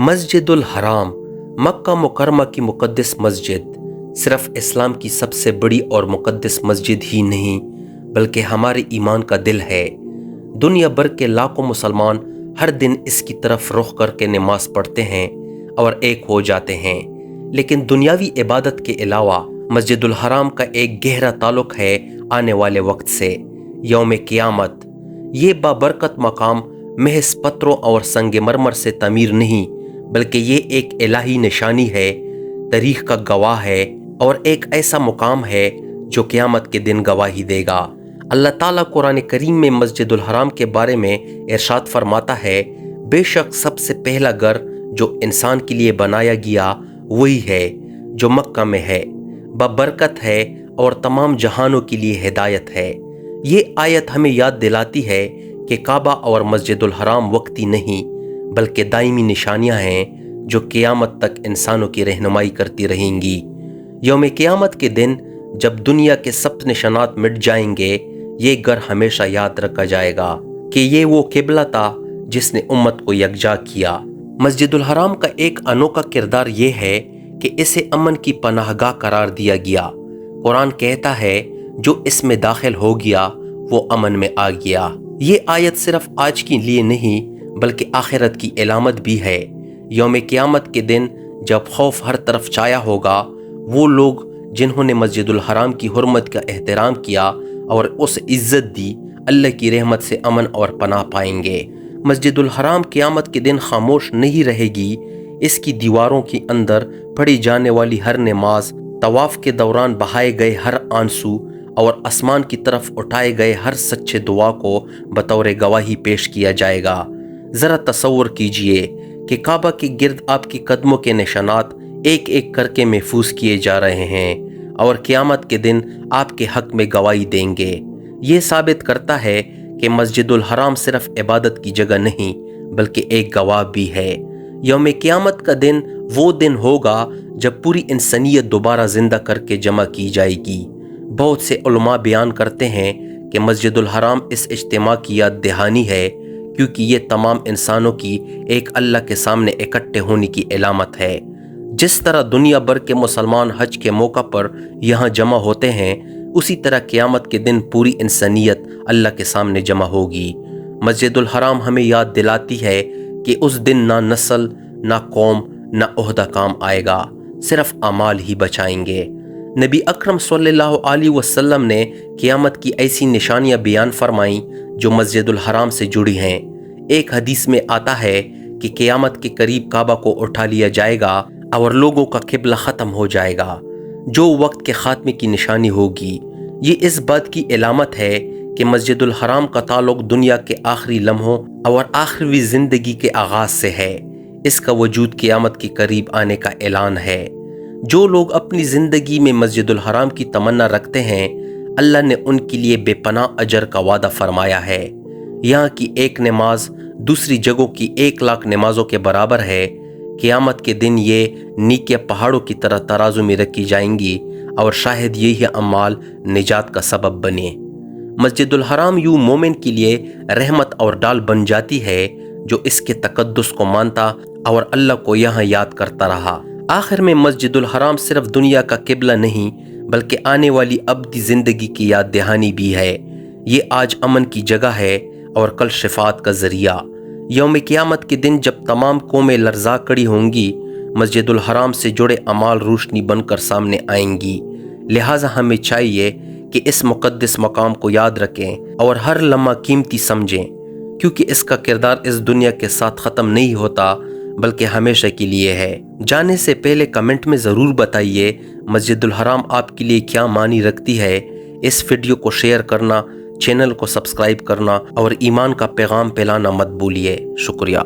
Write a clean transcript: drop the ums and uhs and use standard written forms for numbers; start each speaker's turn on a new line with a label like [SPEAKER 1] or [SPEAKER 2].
[SPEAKER 1] مسجد الحرام مکہ مکرمہ کی مقدس مسجد صرف اسلام کی سب سے بڑی اور مقدس مسجد ہی نہیں بلکہ ہمارے ایمان کا دل ہے۔ دنیا بھر کے لاکھوں مسلمان ہر دن اس کی طرف رخ کر کے نماز پڑھتے ہیں اور ایک ہو جاتے ہیں، لیکن دنیاوی عبادت کے علاوہ مسجد الحرام کا ایک گہرا تعلق ہے آنے والے وقت سے، یوم قیامت۔ یہ بابرکت مقام محض پتھروں اور سنگ مرمر سے تعمیر نہیں بلکہ یہ ایک الہی نشانی ہے، تاریخ کا گواہ ہے اور ایک ایسا مقام ہے جو قیامت کے دن گواہی دے گا۔ اللہ تعالیٰ قرآن کریم میں مسجد الحرام کے بارے میں ارشاد فرماتا ہے، بے شک سب سے پہلا گھر جو انسان کے لیے بنایا گیا وہی ہے جو مکہ میں ہے، بابرکت ہے اور تمام جہانوں کے لیے ہدایت ہے۔ یہ آیت ہمیں یاد دلاتی ہے کہ کعبہ اور مسجد الحرام وقتی نہیں بلکہ دائمی نشانیاں ہیں جو قیامت تک انسانوں کی رہنمائی کرتی رہیں گی۔ یوم قیامت کے دن جب دنیا کے سب نشانات مٹ جائیں گے، یہ گھر ہمیشہ یاد رکھا جائے گا کہ یہ وہ قبلہ تھا جس نے امت کو یکجا کیا۔ مسجد الحرام کا ایک انوکھا کردار یہ ہے کہ اسے امن کی پناہ گاہ قرار دیا گیا۔ قرآن کہتا ہے، جو اس میں داخل ہو گیا وہ امن میں آ گیا۔ یہ آیت صرف آج کے لیے نہیں بلکہ آخرت کی علامت بھی ہے۔ یوم قیامت کے دن جب خوف ہر طرف چھایا ہوگا، وہ لوگ جنہوں نے مسجد الحرام کی حرمت کا احترام کیا اور اس عزت دی، اللہ کی رحمت سے امن اور پناہ پائیں گے۔ مسجد الحرام قیامت کے دن خاموش نہیں رہے گی۔ اس کی دیواروں کے اندر پڑھی جانے والی ہر نماز، طواف کے دوران بہائے گئے ہر آنسو اور آسمان کی طرف اٹھائے گئے ہر سچے دعا کو بطور گواہی پیش کیا جائے گا۔ ذرا تصور کیجئے کہ کعبہ کے گرد آپ کے قدموں کے نشانات ایک ایک کر کے محفوظ کیے جا رہے ہیں اور قیامت کے دن آپ کے حق میں گواہی دیں گے۔ یہ ثابت کرتا ہے کہ مسجد الحرام صرف عبادت کی جگہ نہیں بلکہ ایک گواہ بھی ہے۔ یوم قیامت کا دن وہ دن ہوگا جب پوری انسانیت دوبارہ زندہ کر کے جمع کی جائے گی۔ بہت سے علماء بیان کرتے ہیں کہ مسجد الحرام اس اجتماع کی یاد دہانی ہے کیونکہ یہ تمام انسانوں کی ایک اللہ کے سامنے اکٹھے ہونے کی علامت ہے۔ جس طرح دنیا بھر کے مسلمان حج کے موقع پر یہاں جمع ہوتے ہیں، اسی طرح قیامت کے دن پوری انسانیت اللہ کے سامنے جمع ہوگی۔ مسجد الحرام ہمیں یاد دلاتی ہے کہ اس دن نہ نسل، نہ قوم، نہ عہدہ کام آئے گا، صرف اعمال ہی بچائیں گے۔ نبی اکرم صلی اللہ علیہ وسلم نے قیامت کی ایسی نشانیاں بیان فرمائیں جو مسجد الحرام سے جڑی ہیں۔ ایک حدیث میں آتا ہے کہ قیامت کے قریب کعبہ کو اٹھا لیا جائے گا اور لوگوں کا قبلہ ختم ہو جائے گا، جو وقت کے خاتمے کی نشانی ہوگی۔ یہ اس بات کی علامت ہے کہ مسجد الحرام کا تعلق دنیا کے آخری لمحوں اور آخری زندگی کے آغاز سے ہے۔ اس کا وجود قیامت کے قریب آنے کا اعلان ہے۔ جو لوگ اپنی زندگی میں مسجد الحرام کی تمنا رکھتے ہیں، اللہ نے ان کے لیے بے پناہ اجر کا وعدہ فرمایا ہے۔ یہاں کی ایک نماز دوسری جگہوں کی 1,00,000 نمازوں کے برابر ہے۔ قیامت کے دن یہ نیکیاں پہاڑوں کی طرح ترازو میں رکھی جائیں گی اور شاید یہی اعمال نجات کا سبب بنے۔ مسجد الحرام یوں مومن کے لیے رحمت اور ڈال بن جاتی ہے جو اس کے تقدس کو مانتا اور اللہ کو یہاں یاد کرتا رہا۔ آخر میں مسجد الحرام صرف دنیا کا قبلہ نہیں بلکہ آنے والی ابدی زندگی کی یاد دہانی بھی ہے۔ یہ آج امن کی جگہ ہے اور کل شفاعت کا ذریعہ۔ یوم قیامت کے دن جب تمام قومیں لرزا کھڑی ہوں گی، مسجد الحرام سے جڑے اعمال روشنی بن کر سامنے آئیں گی۔ لہٰذا ہمیں چاہیے کہ اس مقدس مقام کو یاد رکھیں اور ہر لمحہ قیمتی سمجھیں، کیونکہ اس کا کردار اس دنیا کے ساتھ ختم نہیں ہوتا بلکہ ہمیشہ کے لیے ہے۔ جانے سے پہلے کمنٹ میں ضرور بتائیے مسجد الحرام آپ کے لیے کیا معنی رکھتی ہے۔ اس ویڈیو کو شیئر کرنا، چینل کو سبسکرائب کرنا اور ایمان کا پیغام پھیلانا مت بھولیے۔ شکریہ۔